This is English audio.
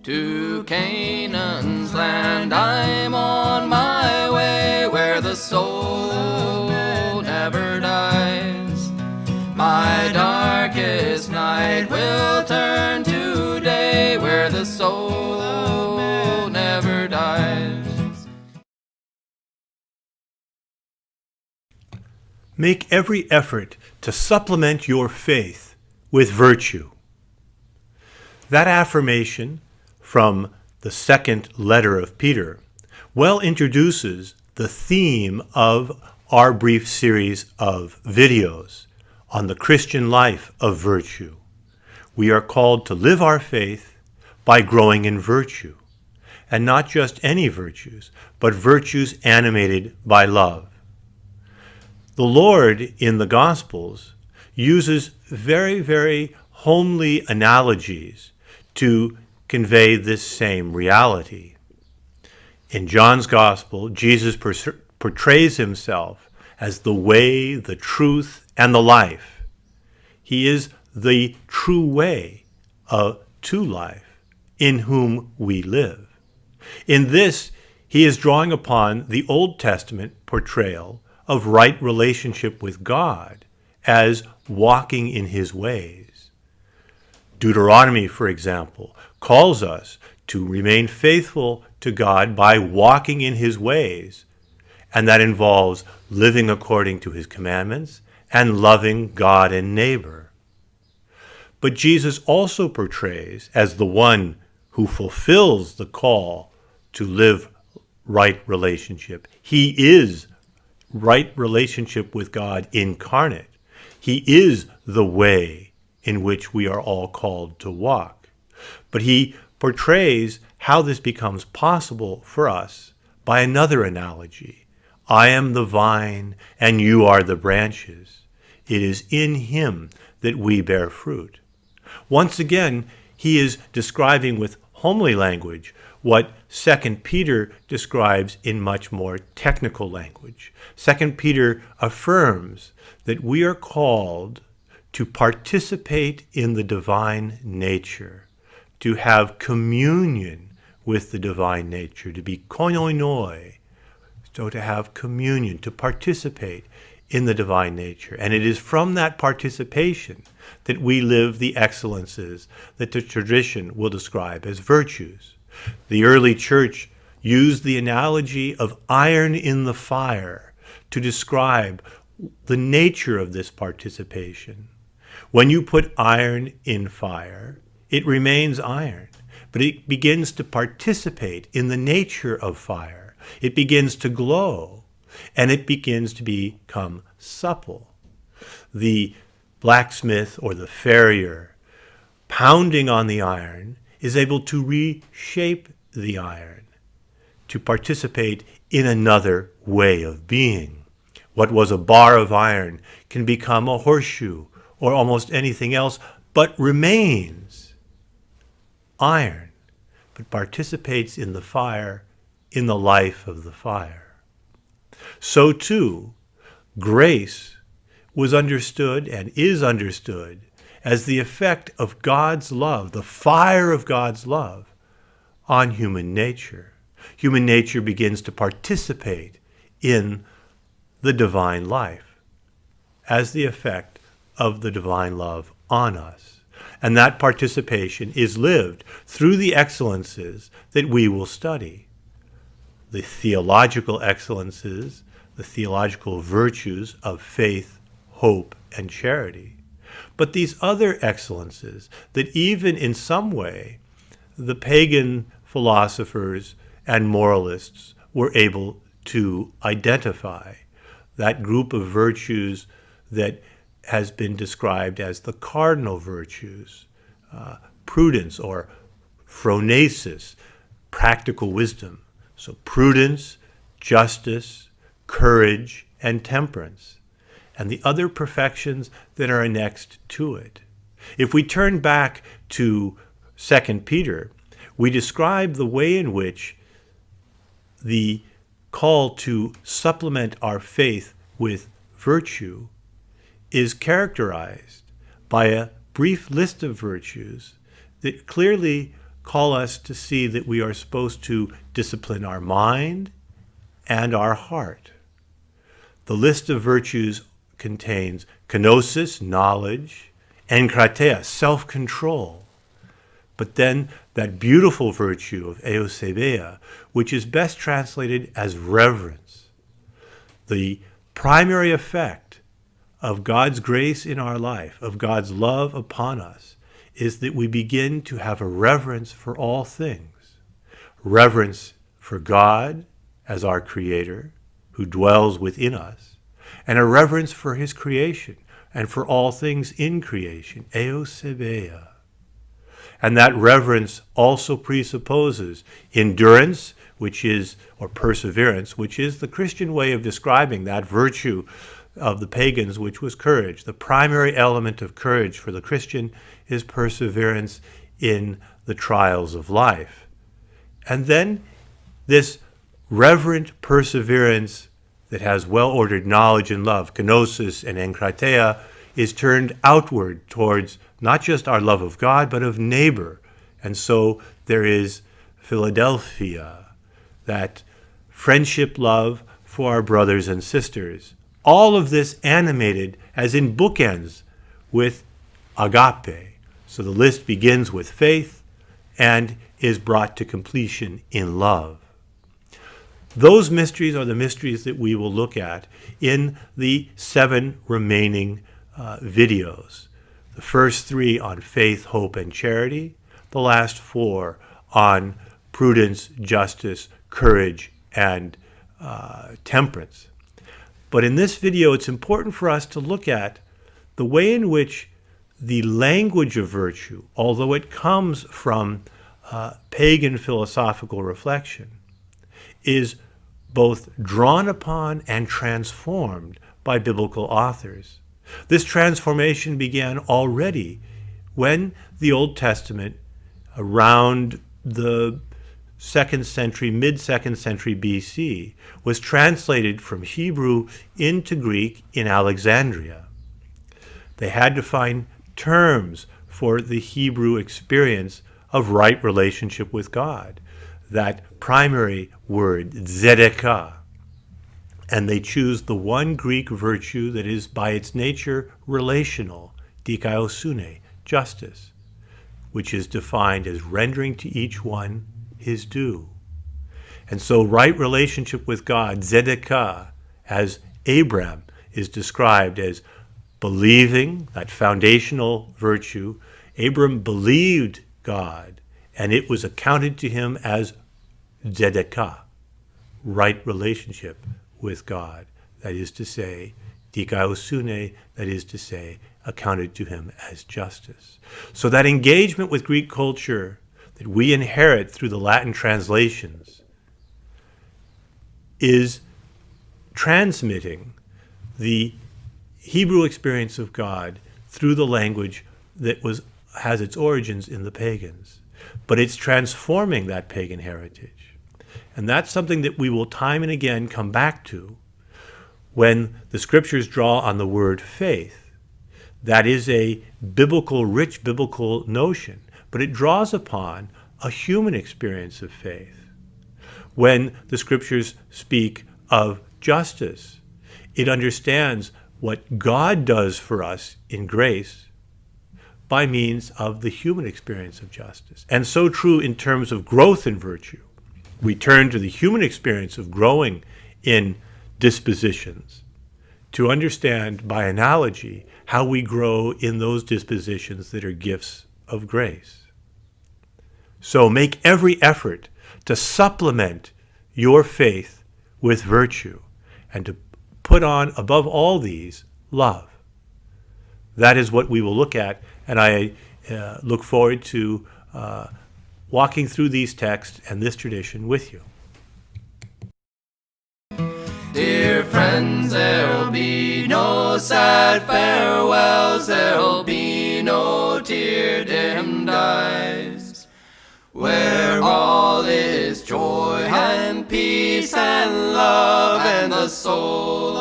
To Canaan's land I'm on my way, where the soul never dies. My darkest night will turn to day, where the soul never dies. Make every effort to supplement your faith with virtue. That affirmation from the second letter of Peter well introduces the theme of our brief series of videos on the Christian life of virtue. We are called to live our faith by growing in virtue, and not just any virtues, but virtues animated by love. The Lord in the Gospels uses very, very homely analogies to convey this same reality. In John's Gospel, Jesus portrays himself as the way, the truth, and the life. He is the true way to life, in whom we live. In this, he is drawing upon the Old Testament portrayal of right relationship with God as walking in his ways. Deuteronomy, for example, calls us to remain faithful to God by walking in his ways, and that involves living according to his commandments and loving God and neighbor. But Jesus also portrays as the one who fulfills the call to live right relationship. He is right relationship with God incarnate. He is the way in which we are all called to walk. But he portrays how this becomes possible for us by another analogy. I am the vine, and you are the branches. It is in him that we bear fruit. Once again, he is describing with homely language what 2 Peter describes in much more technical language. 2 Peter affirms that we are called to participate in the divine nature, to have communion with the divine nature, to be koinonoi, so to have communion, to participate in the divine nature. And it is from that participation that we live the excellences that the tradition will describe as virtues. The early church used the analogy of iron in the fire to describe the nature of this participation. When you put iron in fire, it remains iron, but it begins to participate in the nature of fire. It begins to glow, and it begins to become supple. The blacksmith or the farrier pounding on the iron is able to reshape the iron, to participate in another way of being. What was a bar of iron can become a horseshoe or almost anything else, but remains iron, but participates in the fire, in the life of the fire. So too, grace was understood and is understood as the effect of God's love, the fire of God's love on human nature. Human nature begins to participate in the divine life as the effect of the divine love on us. And that participation is lived through the excellences that we will study. The theological excellences, the theological virtues of faith, hope, and charity. But these other excellences that even in some way the pagan philosophers and moralists were able to identify, that group of virtues that has been described as the cardinal virtues, prudence or phronesis, practical wisdom. So prudence, justice, courage, and temperance, and the other perfections that are annexed to it. If we turn back to 2 Peter, we describe the way in which the call to supplement our faith with virtue is characterized by a brief list of virtues that clearly call us to see that we are supposed to discipline our mind and our heart. The list of virtues contains kenosis, knowledge, enkrateia, self-control. But then that beautiful virtue of eusebia, which is best translated as reverence. The primary effect of God's grace in our life, of God's love upon us, is that we begin to have a reverence for all things. Reverence for God as our Creator, who dwells within us, and a reverence for His creation and for all things in creation, eusebia. And that reverence also presupposes endurance, or perseverance, which is the Christian way of describing that virtue of the pagans, which was courage. The primary element of courage for the Christian is perseverance in the trials of life. And then this reverent perseverance that has well-ordered knowledge and love, kenosis and enkrateia, is turned outward towards not just our love of God, but of neighbor. And so there is Philadelphia, that friendship love for our brothers and sisters. All of this animated as in bookends with agape. So the list begins with faith and is brought to completion in love. Those mysteries are the mysteries that we will look at in the 7 remaining videos. The first 3 on faith, hope, and charity. The last 4 on prudence, justice, courage, and temperance. But in this video, it's important for us to look at the way in which the language of virtue, although it comes from pagan philosophical reflection, is both drawn upon and transformed by biblical authors. This transformation began already when the Old Testament, around the mid-2nd century BC, was translated from Hebrew into Greek in Alexandria. They had to find terms for the Hebrew experience of right relationship with God, that primary word, tzedakah. And they choose the one Greek virtue that is by its nature relational, dikaiosune, justice, which is defined as rendering to each one his due. And so right relationship with God, tzedakah, as Abraham is described as believing, that foundational virtue. Abram believed God, and it was accounted to him as tzedakah, right relationship with God. That is to say, dikaiosune, that is to say, accounted to him as justice. So that engagement with Greek culture that we inherit through the Latin translations is transmitting the Hebrew experience of God through the language that has its origins in the pagans. But it's transforming that pagan heritage. And that's something that we will time and again come back to when the scriptures draw on the word faith. That is a rich biblical notion, but it draws upon a human experience of faith. When the scriptures speak of justice, it understands what God does for us in grace by means of the human experience of justice. And so true in terms of growth in virtue. We turn to the human experience of growing in dispositions to understand by analogy how we grow in those dispositions that are gifts of grace. So make every effort to supplement your faith with virtue and to put on, above all these, love. That is what we will look at, and I look forward to walking through these texts and this tradition with you. Dear friends, there'll be no sad farewells, there'll be no tear-dimmed eyes, where all is joy and peace and love, and the soul